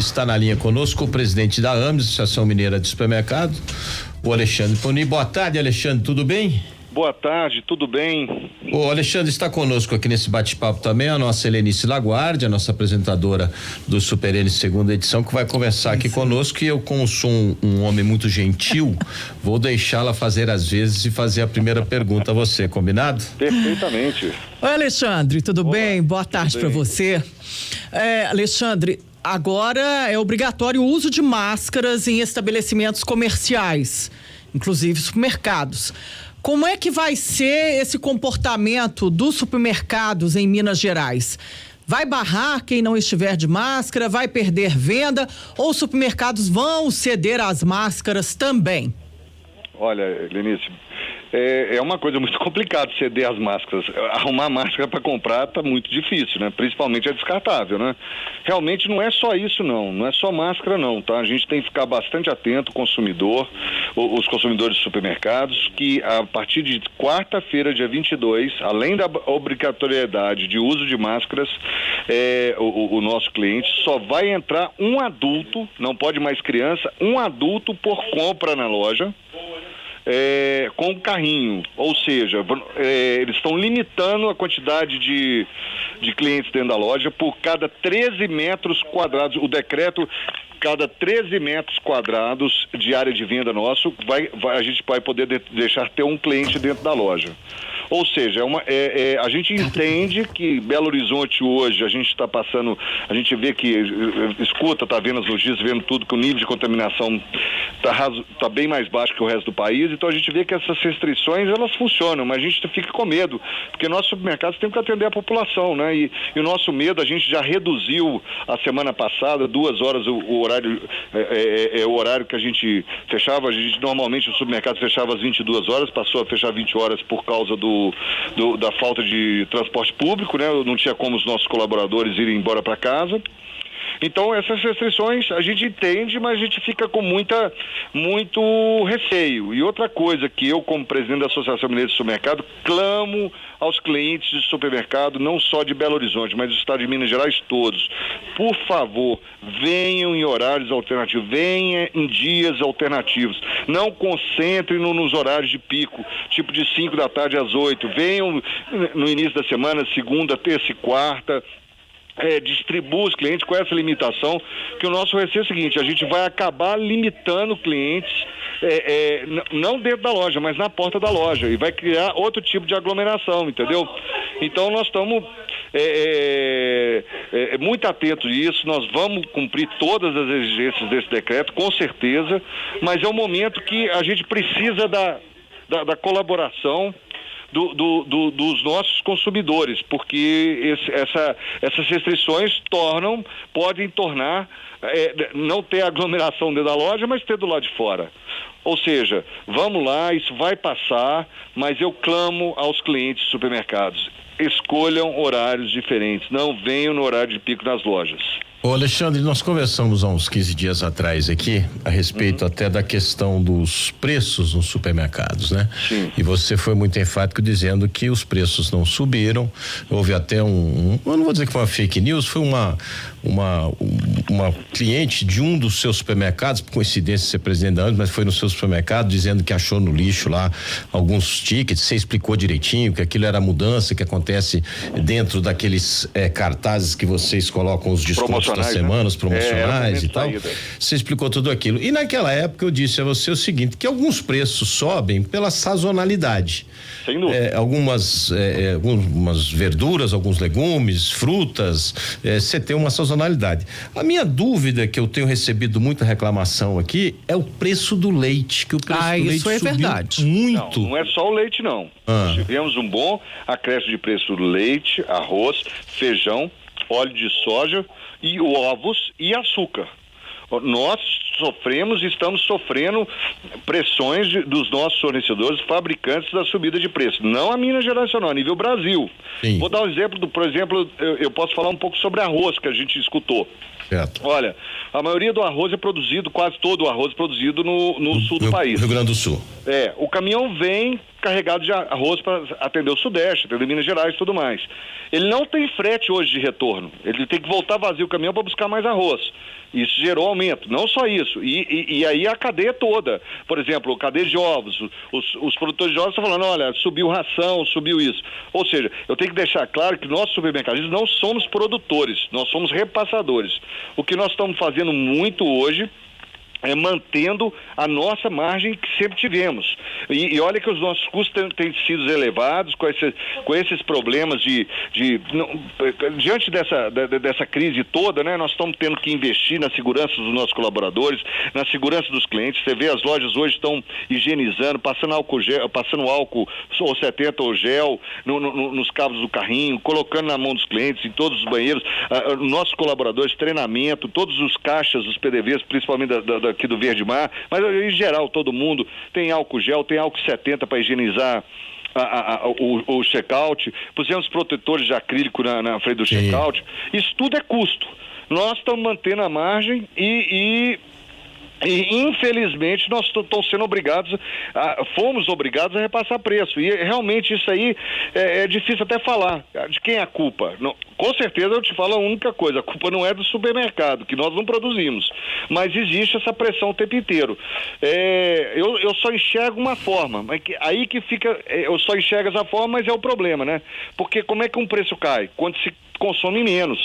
está na linha conosco o presidente da AMS, Associação Mineira de Supermercado, o Alexandre Poni. Boa tarde, Alexandre, tudo bem? Boa tarde, tudo bem? O Alexandre está conosco aqui nesse bate-papo também, a nossa Helenice Laguardi, a nossa apresentadora do Super N segunda edição, que vai conversar aqui conosco, e eu, como sou um homem muito gentil, vou deixá-la fazer às vezes e fazer a primeira pergunta a você, combinado? Perfeitamente. Oi, Alexandre, tudo bem? Boa tarde para você. Alexandre, agora é obrigatório o uso de máscaras em estabelecimentos comerciais, inclusive supermercados. Como é que vai ser esse comportamento dos supermercados em Minas Gerais? Vai barrar quem não estiver de máscara? Vai perder venda? Ou os supermercados vão ceder às máscaras também? Olha, Helenice, é uma coisa muito complicada ceder as máscaras. Arrumar máscara para comprar tá muito difícil, né? Principalmente a descartável, né? Realmente não é só isso, não é só máscara, não, tá? A gente tem que ficar bastante atento, consumidor, os consumidores de supermercados, que a partir de quarta-feira, dia 22, além da obrigatoriedade de uso de máscaras, o nosso cliente só vai entrar um adulto, não pode mais criança, um adulto por compra na loja. Com o carrinho, ou seja, eles estão limitando a quantidade de clientes dentro da loja por cada 13 metros quadrados. O decreto, cada 13 metros quadrados de área de venda nosso, a gente vai poder deixar ter um cliente dentro da loja. Ou seja, a gente entende que Belo Horizonte hoje, a gente está passando, a gente vê que, está vendo as notícias, vendo tudo, que o nível de contaminação está bem mais baixo que o resto do país, então a gente vê que essas restrições, elas funcionam, mas a gente fica com medo, porque nossos supermercados têm que atender a população, né? E o nosso medo, a gente já reduziu a semana passada, 2 horas o horário, o horário que a gente fechava. A gente normalmente o supermercado fechava às 22 horas, passou a fechar 20 horas por causa da falta de transporte público, né? Não tinha como os nossos colaboradores irem embora para casa. Então, essas restrições a gente entende, mas a gente fica com muito receio. E outra coisa que eu, como presidente da Associação Mineira de Supermercado, clamo aos clientes de supermercado, não só de Belo Horizonte, mas do estado de Minas Gerais todos. Por favor, venham em horários alternativos, venham em dias alternativos. Não concentrem nos horários de pico, tipo de 5 da tarde às 8. Venham no início da semana, segunda, terça e quarta. Distribua os clientes com essa limitação, que o nosso receio é o seguinte: a gente vai acabar limitando clientes, não dentro da loja, mas na porta da loja, e vai criar outro tipo de aglomeração, entendeu? Então nós estamos muito atentos a isso. Nós vamos cumprir todas as exigências desse decreto, com certeza, mas é um momento que a gente precisa da colaboração dos nossos consumidores, porque essas restrições podem tornar, não ter aglomeração dentro da loja, mas ter do lado de fora. Ou seja, vamos lá, isso vai passar, mas eu clamo aos clientes de supermercados: escolham horários diferentes, não venham no horário de pico nas lojas. Ô Alexandre, nós conversamos há uns 15 dias atrás aqui a respeito até da questão dos preços nos supermercados, né? Sim. E você foi muito enfático dizendo que os preços não subiram. Houve até eu não vou dizer que foi uma fake news, foi uma cliente de um dos seus supermercados, por coincidência ser presidente da AMS, mas foi no seu supermercado, dizendo que achou no lixo lá alguns tickets. Você explicou direitinho que aquilo era a mudança que acontece dentro daqueles cartazes que vocês colocam os descontos da semana, os promocionais e tal. Você explicou tudo aquilo. E naquela época eu disse a você o seguinte, que alguns preços sobem pela sazonalidade. Sem dúvida. Algumas verduras, alguns legumes, frutas, você tem uma sazonalidade. A minha dúvida, que eu tenho recebido muita reclamação aqui, é o preço do leite, que o preço do leite isso é subiu verdade. muito. Não é só o leite, não. Nós tivemos um bom acréscimo de preço do leite, arroz, feijão, óleo de soja e ovos e açúcar. Nós estamos sofrendo pressões dos nossos fornecedores, fabricantes, da subida de preço. Não a Minas Gerais, não, a nível Brasil. Sim. Vou dar um exemplo, por exemplo, eu posso falar um pouco sobre arroz, que a gente escutou. Certo. Olha, a maioria do arroz é produzido, quase todo o arroz é produzido no sul do país. Rio Grande do Sul. O caminhão vem carregado de arroz para atender o Sudeste, atender Minas Gerais e tudo mais. Ele não tem frete hoje de retorno. Ele tem que voltar vazio o caminhão para buscar mais arroz. Isso gerou aumento. Não só isso. E aí a cadeia toda. Por exemplo, cadeia de ovos. Os produtores de ovos estão falando, olha, subiu ração, subiu isso. Ou seja, eu tenho que deixar claro que nós supermercadistas não somos produtores, nós somos repassadores. O que nós estamos fazendo muito hoje mantendo a nossa margem que sempre tivemos. E olha que os nossos custos têm sido elevados com esses problemas diante dessa crise toda, né? Nós estamos tendo que investir na segurança dos nossos colaboradores, na segurança dos clientes. Você vê as lojas hoje estão higienizando, passando álcool ou 70 ou gel nos cabos do carrinho, colocando na mão dos clientes, em todos os banheiros. Nossos colaboradores, treinamento, todos os caixas, os PDVs, principalmente aqui do Verde Mar, mas em geral todo mundo tem álcool gel, tem álcool 70 para higienizar o check-out, pusemos protetores de acrílico na frente do check-out. Isso tudo é custo. Nós estamos mantendo a margem e infelizmente nós fomos obrigados a repassar preço, e realmente isso aí é difícil até falar de quem é a culpa. Não, com certeza eu te falo a única coisa, a culpa não é do supermercado, que nós não produzimos, mas existe essa pressão o tempo inteiro. Eu só enxergo uma forma, mas aí que fica, eu só enxergo essa forma, mas é o problema, né? Porque como é que um preço cai? Quando se consome menos.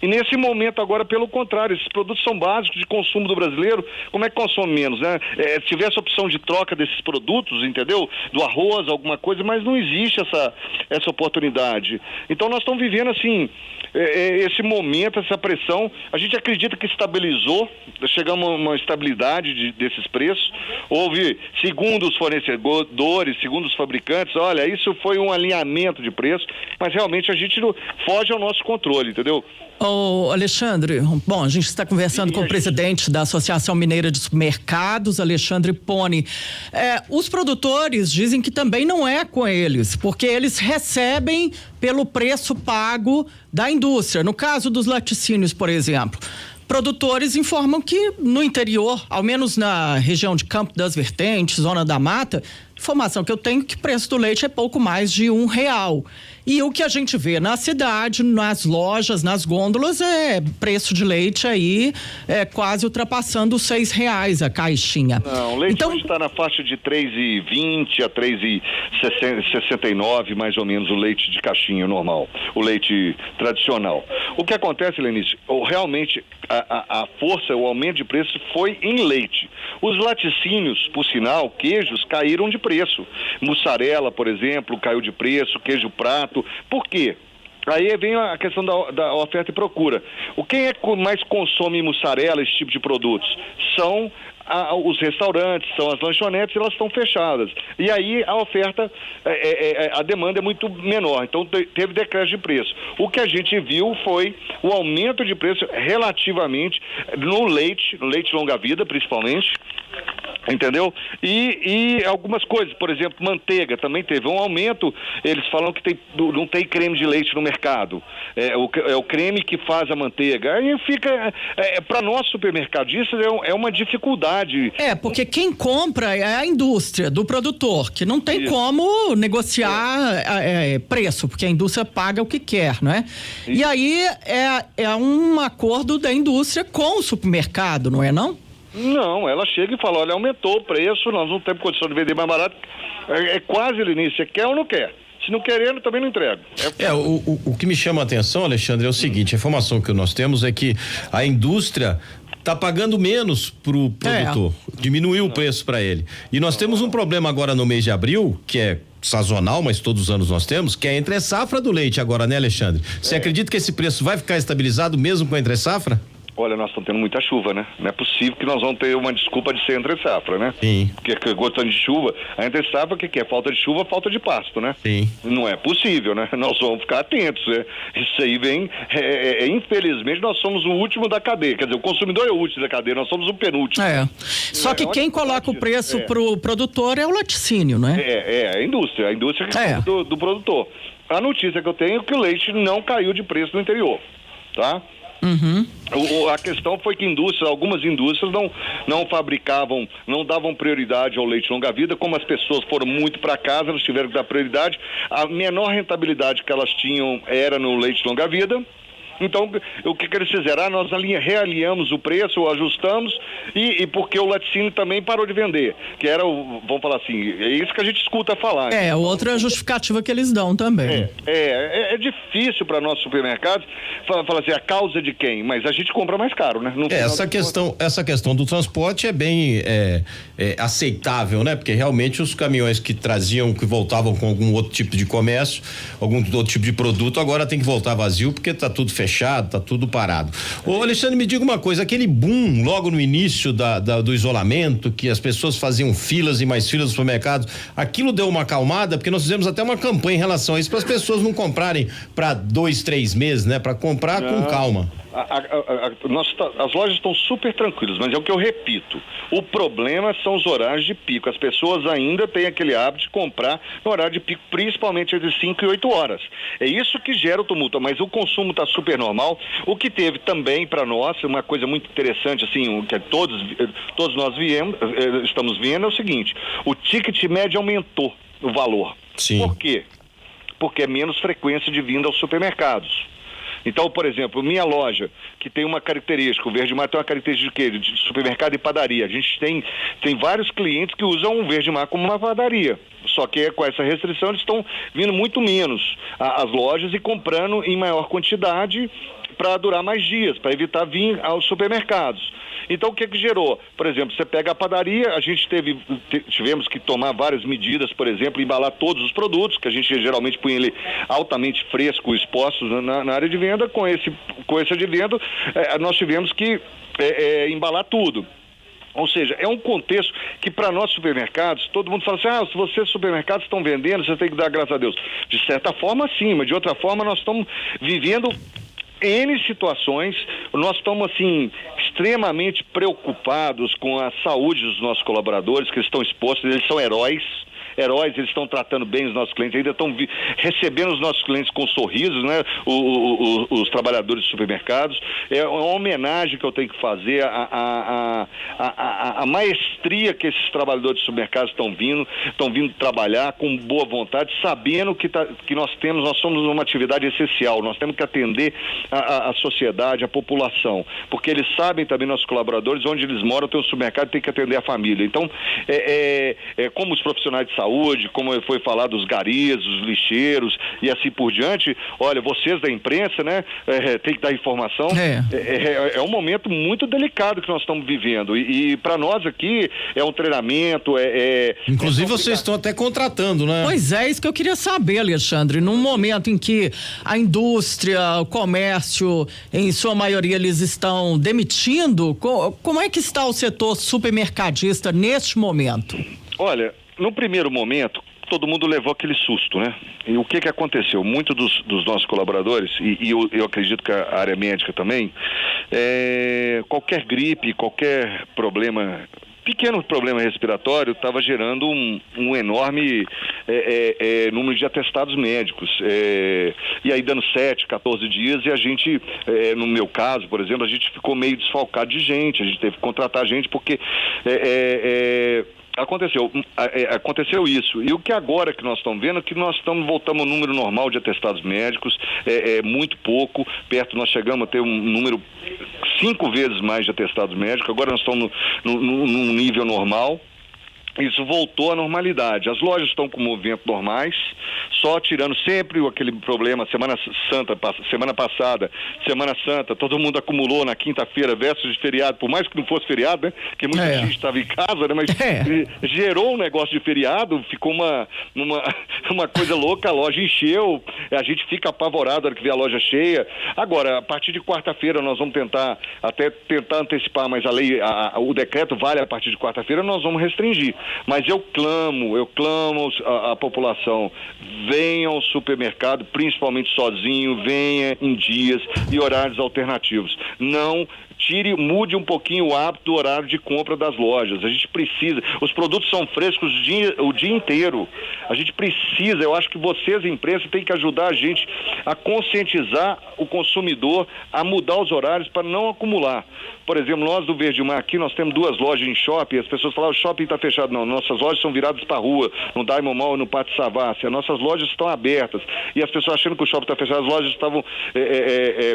E nesse momento agora, pelo contrário, esses produtos são básicos de consumo do brasileiro, como é que consome menos, né? Se tivesse opção de troca desses produtos, entendeu? Do arroz, alguma coisa, mas não existe essa oportunidade. Então nós estamos vivendo assim, esse momento, essa pressão. A gente acredita que estabilizou, chegamos a uma estabilidade desses preços. Houve, segundo os fornecedores, segundo os fabricantes, olha, isso foi um alinhamento de preço, mas realmente a gente não foge ao nosso controle, entendeu? Ô, Alexandre, bom, a gente está conversando com o presidente da Associação Mineira de Supermercados, Alexandre Poni. Os produtores dizem que também não é com eles, porque eles recebem pelo preço pago da indústria. No caso dos laticínios, por exemplo, produtores informam que no interior, ao menos na região de Campo das Vertentes, Zona da Mata, informação que eu tenho que o preço do leite é pouco mais de R$1. E o que a gente vê na cidade, nas lojas, nas gôndolas, é preço de leite aí quase ultrapassando os R$6 a caixinha. Não, o leite hoje está na faixa de R$3,20 a R$3,69, mais ou menos, o leite de caixinha normal, o leite tradicional. O que acontece, Lenice, realmente a força, o aumento de preço foi em leite. Os laticínios, por sinal, queijos, caíram de preço. Mussarela, por exemplo, caiu de preço, queijo prato. Por quê? Aí vem a questão da oferta e procura. Quem é que mais consome mussarela, esse tipo de produtos? São os restaurantes, são as lanchonetes, elas estão fechadas. E aí a oferta, a demanda é muito menor. Então teve decréscimo de preço. O que a gente viu foi o aumento de preço relativamente no leite longa-vida, principalmente. Entendeu? E algumas coisas, por exemplo, manteiga também teve um aumento. Eles falam que não tem creme de leite no mercado. É o creme que faz a manteiga. Aí fica, para nós supermercadistas, é uma dificuldade. Porque quem compra é a indústria, do produtor, que não tem como negociar preço, porque a indústria paga o que quer, não é? Isso. E aí é um acordo da indústria com o supermercado, não é não? Não, ela chega e fala, olha, aumentou o preço, nós não temos condição de vender mais barato. É quase no início, quer ou não quer? Se não querendo, também não entrega. O que me chama a atenção, Alexandre, é o seguinte, a informação que nós temos é que a indústria está pagando menos pro produtor, diminuiu o preço para ele. E nós temos um problema agora no mês de abril, que é sazonal, mas todos os anos nós temos, que é a entre-safra do leite agora, né, Alexandre? Você acredita que esse preço vai ficar estabilizado mesmo com a entre-safra? Olha, nós estamos tendo muita chuva, né? Não é possível que nós vamos ter uma desculpa de ser entre-safra, né? Sim. Porque gostando de chuva, a entre-safra, o que é? Falta de chuva, falta de pasto, né? Sim. Não é possível, né? Nós vamos ficar atentos, né? Isso aí vem, infelizmente, nós somos o último da cadeia. Quer dizer, o consumidor é o último da cadeia, nós somos o penúltimo. Só que quem coloca o preço pro produtor é o laticínio, né? A indústria que do produtor. A notícia que eu tenho é que o leite não caiu de preço no interior, tá? Uhum. A questão foi que algumas indústrias não fabricavam, não davam prioridade ao leite longa-vida. Como as pessoas foram muito para casa, elas tiveram que dar prioridade. A menor rentabilidade que elas tinham era no leite longa-vida. Então, o que eles fizeram? Nós realinhamos o preço, ajustamos, e porque o laticínio também parou de vender, que era vamos falar assim, é isso que a gente escuta falar. Outra justificativa que eles dão também. É difícil para nossos supermercados falar assim, a causa de quem? Mas a gente compra mais caro, né? Essa questão do transporte é bem aceitável, né? Porque realmente os caminhões que voltavam com algum outro tipo de comércio, algum outro tipo de produto, agora tem que voltar vazio porque tá tudo fechado, tá tudo parado. Ô Alexandre, me diga uma coisa, aquele boom logo no início do isolamento, que as pessoas faziam filas e mais filas nos supermercados, aquilo deu uma acalmada, porque nós fizemos até uma campanha em relação a isso, para as pessoas não comprarem para 2, 3 meses, né? Para comprar com calma. As lojas estão super tranquilas, mas é o que eu repito, o problema são os horários de pico. As pessoas ainda têm aquele hábito de comprar no horário de pico, principalmente entre 5 e 8 horas. É isso que gera o tumulto, mas o consumo está super normal. O que teve também para nós, uma coisa muito interessante, assim, que todos nós estamos vendo, é o seguinte: o ticket médio aumentou o valor. Sim. Por quê? Porque é menos frequência de vinda aos supermercados. Então, por exemplo, minha loja, que tem uma característica, o Verde Mar tem uma característica de quê? De supermercado e padaria. A gente tem vários clientes que usam o Verde Mar como uma padaria. Só que com essa restrição eles estão vindo muito menos às lojas e comprando em maior quantidade para durar mais dias, para evitar vir aos supermercados. Então, o que gerou? Por exemplo, você pega a padaria, a gente tivemos que tomar várias medidas, por exemplo, embalar todos os produtos, que a gente geralmente põe ele altamente fresco, expostos na área de venda. Com esse advento, nós tivemos que embalar tudo. Ou seja, é um contexto que para nós supermercados, todo mundo fala assim, se vocês supermercados estão vendendo, você tem que dar graças a Deus. De certa forma, sim, mas de outra forma nós estamos vivendo N situações. Nós estamos, assim, extremamente preocupados com a saúde dos nossos colaboradores, que eles estão expostos, eles são heróis, eles estão tratando bem os nossos clientes, ainda estão recebendo os nossos clientes com sorrisos, né? Os trabalhadores de supermercados. É uma homenagem que eu tenho que fazer a maestria que esses trabalhadores de supermercados estão vindo trabalhar com boa vontade, sabendo que nós somos uma atividade essencial, nós temos que atender a sociedade, a população, porque eles sabem também, nossos colaboradores, onde eles moram, tem um supermercado, tem que atender a família. Então, como os profissionais de saúde, como foi falado, os garis, os lixeiros e assim por diante, olha, vocês da imprensa, né, tem que dar informação. É um momento muito delicado que nós estamos vivendo e para nós aqui é um treinamento, inclusive vocês estão até contratando, né? Pois é, isso que eu queria saber, Alexandre, num momento em que a indústria, o comércio, em sua maioria, eles estão demitindo, como é que está o setor supermercadista neste momento? Olha, no primeiro momento, todo mundo levou aquele susto, né? E o que aconteceu? Muitos dos nossos colaboradores, e eu acredito que a área médica também, qualquer gripe, qualquer problema, pequeno problema respiratório, estava gerando um enorme número de atestados médicos. E aí dando 7, 14 dias, e a gente, no meu caso, por exemplo, a gente ficou meio desfalcado de gente, a gente teve que contratar gente porque aconteceu isso. E o que agora que nós estamos vendo é que voltamos ao número normal de atestados médicos, muito pouco, nós chegamos a ter um número 5 vezes mais de atestados médicos, agora nós estamos num nível normal. Isso voltou à normalidade. As lojas estão com movimentos normais, só tirando sempre aquele problema. Semana passada, Semana Santa, todo mundo acumulou na quinta-feira, véspera de feriado, por mais que não fosse feriado, né? Porque muita gente estava em casa, né? Mas gerou um negócio de feriado, ficou uma coisa louca, a loja encheu, a gente fica apavorado na hora que vê a loja cheia. Agora, a partir de quarta-feira, nós vamos tentar antecipar, mas o decreto vale a partir de quarta-feira, nós vamos restringir. Mas eu clamo a população, venha ao supermercado, principalmente sozinho, venha em dias e horários alternativos. Não mude um pouquinho o hábito do horário de compra das lojas. A gente precisa, os produtos são frescos o dia inteiro. A gente precisa, eu acho que vocês, imprensa, têm que ajudar a gente a conscientizar o consumidor a mudar os horários para não acumular. Por exemplo, nós do Verde Mar aqui, nós temos 2 lojas em shopping, as pessoas falam, o shopping está fechado. Não, nossas lojas são viradas para a rua, no Diamond Mall, no Pátio Savassi. As nossas lojas estão abertas. E as pessoas achando que o shopping está fechado, as lojas estavam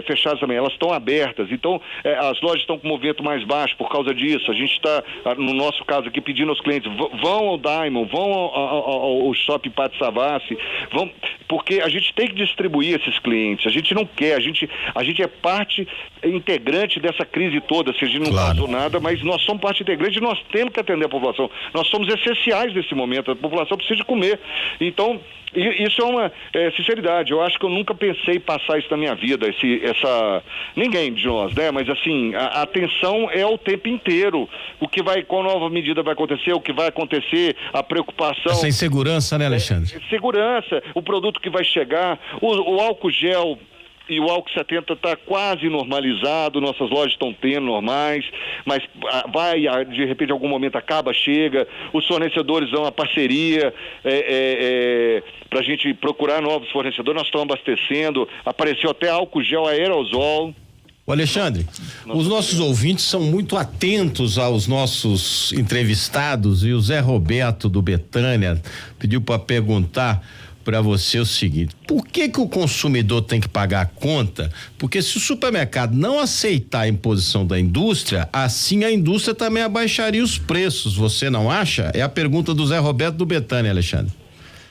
fechadas também. Elas estão abertas. Então, as lojas estão com movimento mais baixo por causa disso. A gente está, no nosso caso aqui, pedindo aos clientes, vão ao Diamond, vão ao shopping Pátio Savassi, porque a gente tem que distribuir esses clientes. A gente não quer, a gente é parte integrante dessa crise toda, se a gente não causou nada, mas nós somos parte integrante e nós temos que atender a população. Nós somos essenciais nesse momento, a população precisa de comer. Então, isso é uma sinceridade. Eu acho que eu nunca pensei passar isso na minha vida, ninguém de nós, né? Mas assim, a atenção é o tempo inteiro. Qual nova medida vai acontecer, o que vai acontecer, a preocupação. Essa insegurança, né, Alexandre? Segurança, o produto que vai chegar, o álcool gel e o álcool 70 está quase normalizado, nossas lojas estão tendo normais, mas de repente, em algum momento chega, os fornecedores dão uma parceria para a gente procurar novos fornecedores, nós estamos abastecendo, apareceu até álcool gel aerosol. O Alexandre, os nossos ouvintes são muito atentos aos nossos entrevistados e o Zé Roberto do Betânia pediu para perguntar para você o seguinte: por que o consumidor tem que pagar a conta? Porque se o supermercado não aceitar a imposição da indústria, assim a indústria também abaixaria os preços, você não acha? É a pergunta do Zé Roberto do Betânia, Alexandre.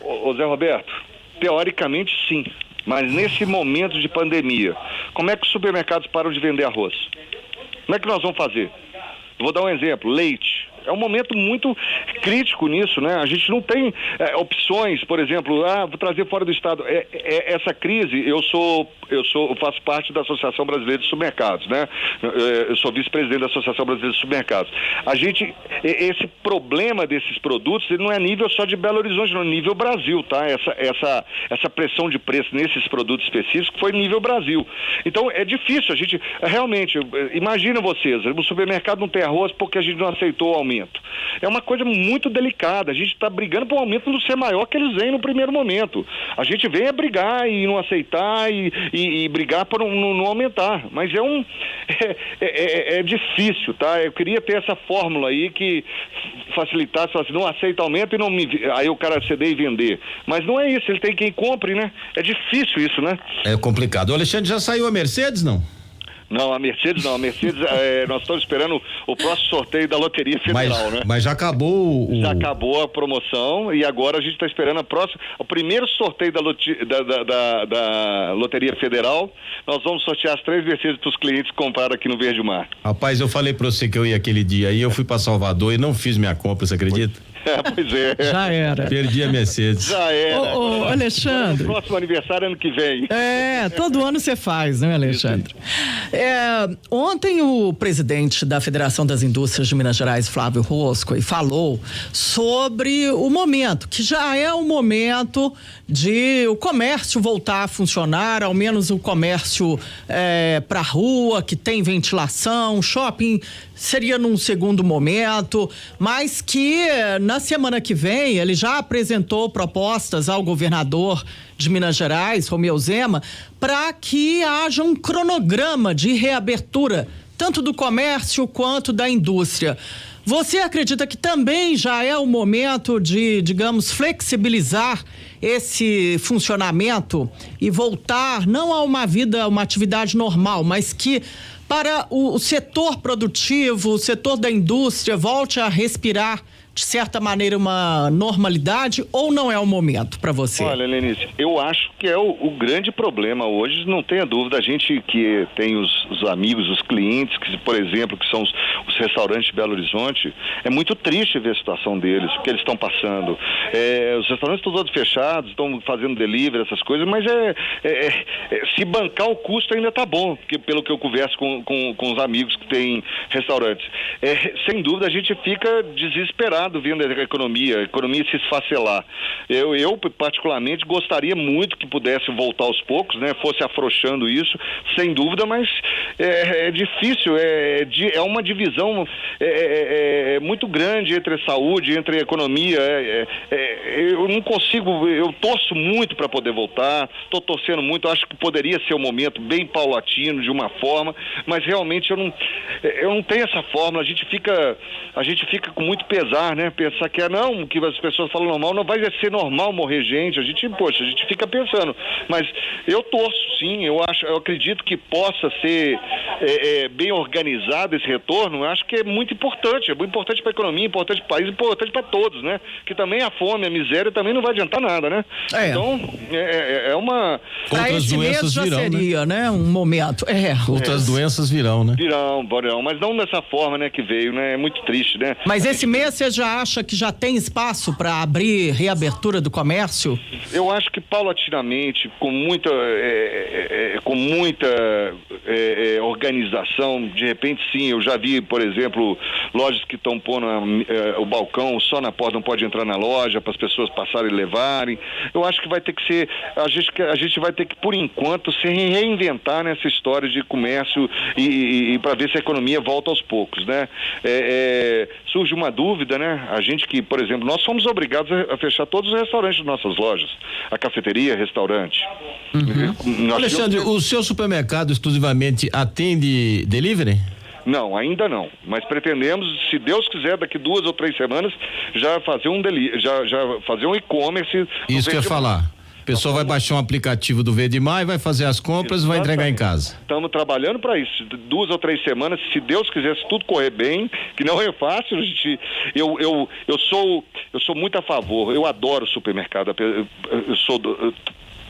Ô Zé Roberto, teoricamente sim, mas nesse momento de pandemia, como é que os supermercados param de vender arroz? Como é que nós vamos fazer? Vou dar um exemplo, leite. É um momento muito crítico nisso, né? A gente não tem opções, por exemplo, vou trazer fora do estado. Essa crise, eu faço parte da Associação Brasileira de Supermercados, né? Eu sou vice-presidente da Associação Brasileira de Supermercados. Esse problema desses produtos, ele não é nível só de Belo Horizonte, não é nível Brasil, tá? Essa pressão de preço nesses produtos específicos foi nível Brasil. Então, é difícil, a gente, realmente, imagina vocês, o supermercado não tem arroz porque a gente não aceitou o aumento. É uma coisa muito delicada. A gente está brigando por um aumento não ser maior que eles vêm no primeiro momento. A gente vem a brigar e não aceitar e brigar para não aumentar. Mas é difícil, tá? Eu queria ter essa fórmula aí que facilitasse, assim, não aceita aumento e aí o cara ceder e vender. Mas não é isso, ele tem quem compre, né? É difícil isso, né? É complicado. O Alexandre, já saiu a Mercedes, não? Não, a Mercedes não. A Mercedes, nós estamos esperando o próximo sorteio da Loteria Federal, né? Mas já acabou Já acabou a promoção e agora a gente está esperando o primeiro sorteio da Loteria Federal. Nós vamos sortear as 3 Mercedes para os clientes que compraram aqui no Verde Mar. Rapaz, eu falei para você que eu ia aquele dia aí, eu fui para Salvador e não fiz minha compra, você acredita? Pois é. Já era. Perdi a Mercedes. Já era. Ô, Alexandre. O próximo aniversário ano que vem. Todo ano você faz, né, Alexandre? Ontem o presidente da Federação das Indústrias de Minas Gerais, Flávio Roscoe, falou sobre o momento, que já é o momento de o comércio voltar a funcionar, ao menos o comércio para rua, que tem ventilação, shopping seria num segundo momento, mas que na semana que vem ele já apresentou propostas ao governador de Minas Gerais, Romeu Zema, para que haja um cronograma de reabertura, tanto do comércio quanto da indústria. Você acredita que também já é o momento de, digamos, flexibilizar esse funcionamento e voltar não a uma atividade normal, mas que para o setor produtivo, o setor da indústria volte a respirar de certa maneira uma normalidade, ou não é o momento para você? Olha, Lenice, eu acho que é o grande problema hoje, não tenha dúvida, a gente que tem os amigos, os clientes, que, por exemplo, que são os restaurantes de Belo Horizonte, é muito triste ver a situação deles, o que eles estão passando. Os restaurantes estão todos fechados, estão fazendo delivery, essas coisas, mas se bancar o custo ainda tá bom, porque pelo que eu converso com os amigos que têm restaurantes. Sem dúvida a gente fica desesperado desesperado vendo a economia se esfacelar. Eu particularmente gostaria muito que pudesse voltar aos poucos, né? Fosse afrouxando isso, sem dúvida, mas é difícil, é uma divisão muito grande entre a saúde, entre a economia. Eu não consigo, eu torço muito para poder voltar, estou torcendo muito, acho que poderia ser um momento bem paulatino, de uma forma, mas realmente eu não tenho essa fórmula. A gente fica com muito pesar, né? Pensar que que as pessoas falam normal, não vai ser normal morrer gente, a gente fica pensando, mas eu torço sim, eu acredito que possa ser bem organizado esse retorno. Eu acho que é muito importante para a economia, importante para o país, importante para todos, né? Que também a fome, a miséria também não vai adiantar nada, né? Então, outras doenças virão, seria, né? Um momento. Outras doenças virão, né? Virão, mas não dessa forma, né, que veio, né? É muito triste, né? Mas esse mês você já acha que já tem espaço para abrir reabertura do comércio? Eu acho que paulatinamente, com muita organização, de repente sim, eu já vi, por exemplo, lojas que estão pondo o balcão só na porta, não pode entrar na loja, para as pessoas passarem e levarem. Eu acho que vai ter que ser, a gente vai ter que, por enquanto, se reinventar nessa história de comércio e para ver se a economia volta aos poucos, né? Surge uma dúvida, né? A gente que, por exemplo, nós somos obrigados a fechar todos os restaurantes de nossas lojas, a cafeteria, restaurante. Alexandre, o seu supermercado exclusivamente atende delivery? Não, ainda não, mas pretendemos, se Deus quiser, daqui 2 ou 3 semanas, já fazer um e-commerce. Isso que eu ia falar. A pessoa vai baixar um aplicativo do Verdemar e vai fazer as compras e vai entregar em casa. Estamos trabalhando para isso. 2 ou 3 semanas, se Deus quiser, se tudo correr bem, que não é fácil, eu sou muito a favor. Eu adoro supermercado.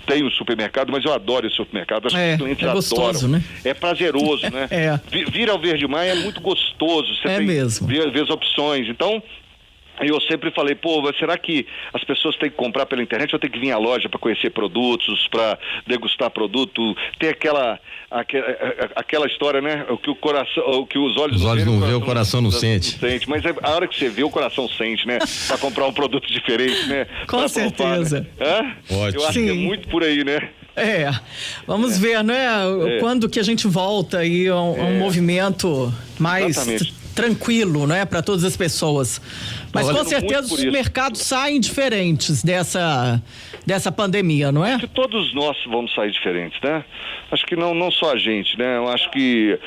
Tenho supermercado, mas eu adoro esse supermercado. Acho que os clientes gostoso, adoram. Né? É prazeroso, né? Vir ao Verdemar é muito gostoso. Você tem mesmo. Ver as opções. Então, eu sempre falei, será que as pessoas têm que comprar pela internet ou tem que vir à loja para conhecer produtos, para degustar produto? Tem aquela história, né? O que os olhos não vê, o coração não sente. Mas a hora que você vê, o coração sente, né? Para comprar um produto diferente, né? Com certeza. Provar, né? Eu acho que é muito por aí, né? Vamos ver, né? Quando que a gente volta aí a um movimento mais tranquilo, né? Para todas as pessoas. Mas com certeza os mercados saem diferentes dessa pandemia, não é? Acho que todos nós vamos sair diferentes, né? Acho que não só a gente, né? Eu acho que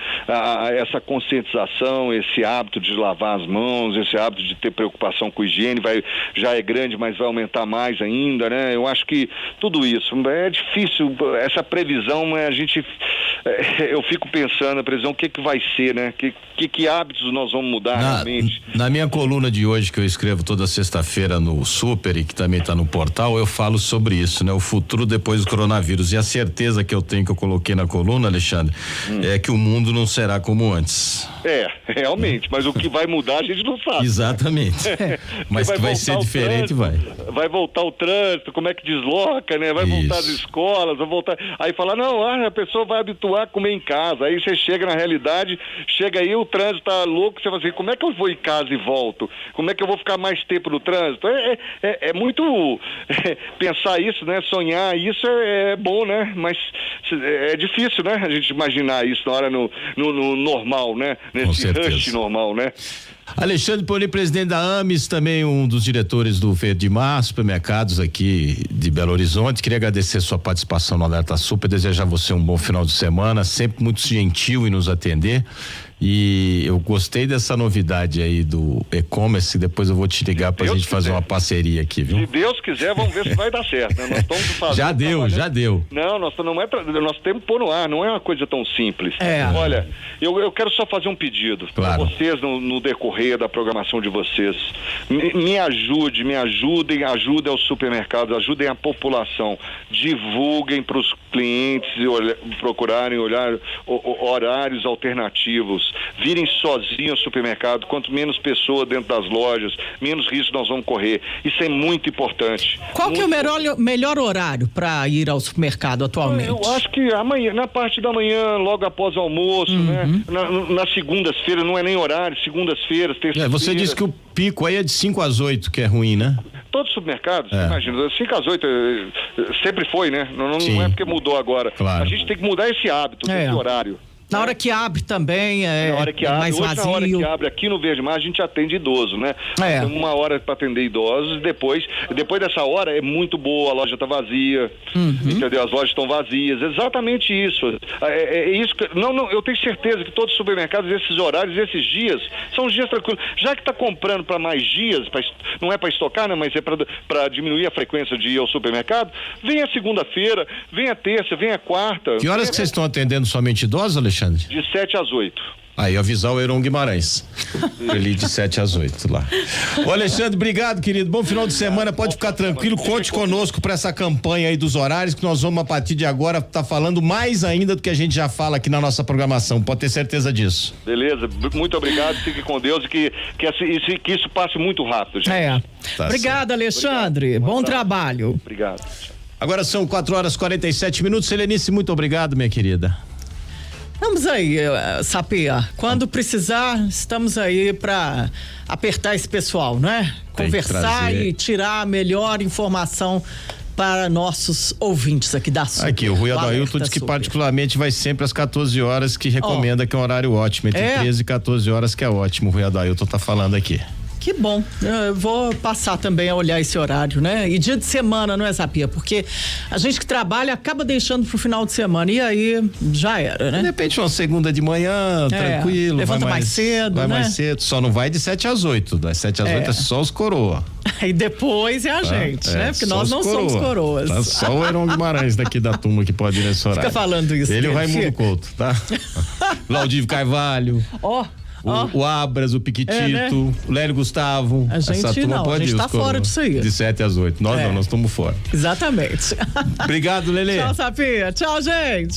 essa conscientização, esse hábito de lavar as mãos, esse hábito de ter preocupação com higiene já é grande, mas vai aumentar mais ainda, né? Eu acho que tudo isso é difícil, essa previsão, eu fico pensando, a previsão, o que vai ser, né? Que hábitos nós vamos mudar realmente? Na minha coluna de hoje, que eu escrevo toda sexta-feira no Super e que também está no portal, eu falo sobre isso, né? O futuro depois do coronavírus, e a certeza que eu tenho, que eu coloquei na coluna, Alexandre, é que o mundo não será como antes. Realmente, mas o que vai mudar a gente não sabe. Exatamente. Mas que vai ser diferente, vai voltar o trânsito, como é que desloca, né? Vai voltar as escolas, vai voltar, aí fala, a pessoa vai habituar a comer em casa, aí você chega na realidade, chega aí, o trânsito tá louco, você fala assim, como é que eu vou em casa e volto? Como é que eu vou ficar mais tempo no trânsito? É muito pensar isso, né? Sonhar isso é bom, né? Mas é difícil, né? A gente imaginar isso na hora no normal, né? Nesse rush normal, né? Alexandre Paulin, presidente da Ames, também um dos diretores do Verdemar Supermercados aqui de Belo Horizonte. Queria agradecer sua participação no Alerta Super, desejar a você um bom final de semana, sempre muito gentil em nos atender. E eu gostei dessa novidade aí do e-commerce, depois eu vou te ligar pra gente fazer uma parceria aqui, viu? Se Deus quiser, vamos ver se vai dar certo, né? Nós estamos fazendo. Já deu. Não, nós temos que pôr no ar, não é uma coisa tão simples. Olha, eu quero só fazer um pedido para vocês no decorrer da programação de vocês. Me ajudem, ajudem aos supermercados, ajudem a população, divulguem para os clientes procurarem olhar horários alternativos, virem sozinhos ao supermercado. Quanto menos pessoas dentro das lojas, menos risco nós vamos correr. Isso é muito importante. Qual que é o melhor horário para ir ao supermercado atualmente? Eu acho que amanhã, na parte da manhã, logo após o almoço, né? Na segundas-feiras, não é nem horário, segundas-feiras, terça-feira. Você disse que o pico aí é de 5 às 8, que é ruim, né? Todos os supermercados, imagina, 5 às 8 sempre foi, né? Não é porque mudou agora. Claro. A gente tem que mudar esse hábito, esse horário. Na hora que abre também é mais vazio. Na hora que abre aqui no Verde Mar, a gente atende idoso, né? Tem 1 hora para atender idosos, depois dessa hora é muito boa, a loja está vazia, entendeu? As lojas estão vazias, exatamente isso. É isso que, não, eu tenho certeza que todos os supermercados, esses horários, esses dias, são dias tranquilos. Já que está comprando para mais dias, não é para estocar, né? Mas é para diminuir a frequência de ir ao supermercado, vem a segunda-feira, vem a terça, vem a quarta. Que horas que vocês estão atendendo somente idosos, Alexandre? De 7 às 8. Aí avisar o Heron Guimarães. Ele de 7 às 8 lá. Ô Alexandre, obrigado, querido. Bom final de semana, pode ficar tranquilo. Conte conosco para essa campanha aí dos horários, que nós vamos a partir de agora tá falando mais ainda do que a gente já fala aqui na nossa programação. Pode ter certeza disso. Beleza, muito obrigado. Fique com Deus e que isso passe muito rápido, gente. Tá. Obrigado, Alexandre. Bom trabalho. Obrigado. Agora são 4h47. Helenice, muito obrigado, minha querida. Vamos aí, Sapia. Quando precisar, estamos aí para apertar esse pessoal, né? Conversar e tirar a melhor informação para nossos ouvintes aqui da Super. Aqui, o Rui Adailton diz que particularmente vai sempre às 14 horas, que recomenda que é um horário ótimo. Entre 13 e 14 horas que é ótimo, o Rui Adailton tá falando aqui. Que bom, eu vou passar também a olhar esse horário, né? E dia de semana, não é, Zapia? Porque a gente que trabalha acaba deixando pro final de semana e aí já era, né? De repente uma segunda de manhã, tranquilo. Levanta mais cedo, vai né? mais cedo, só não vai de 7 às 8, das 7 às 8 é só os coroa. E depois é a gente, né? Porque nós não somos coroas. Tá só o Heron Guimarães daqui da turma que pode ir nesse horário. Fica falando isso. Ele e o Raimundo Couto, tá? Laudívio Carvalho. O Abras, o Piquitito, o Lélio Gustavo. A gente tá fora disso aí. De 7 às 8. Nós não, nós estamos fora. Exatamente. Obrigado, Lelê. Tchau, Sapia. Tchau, gente.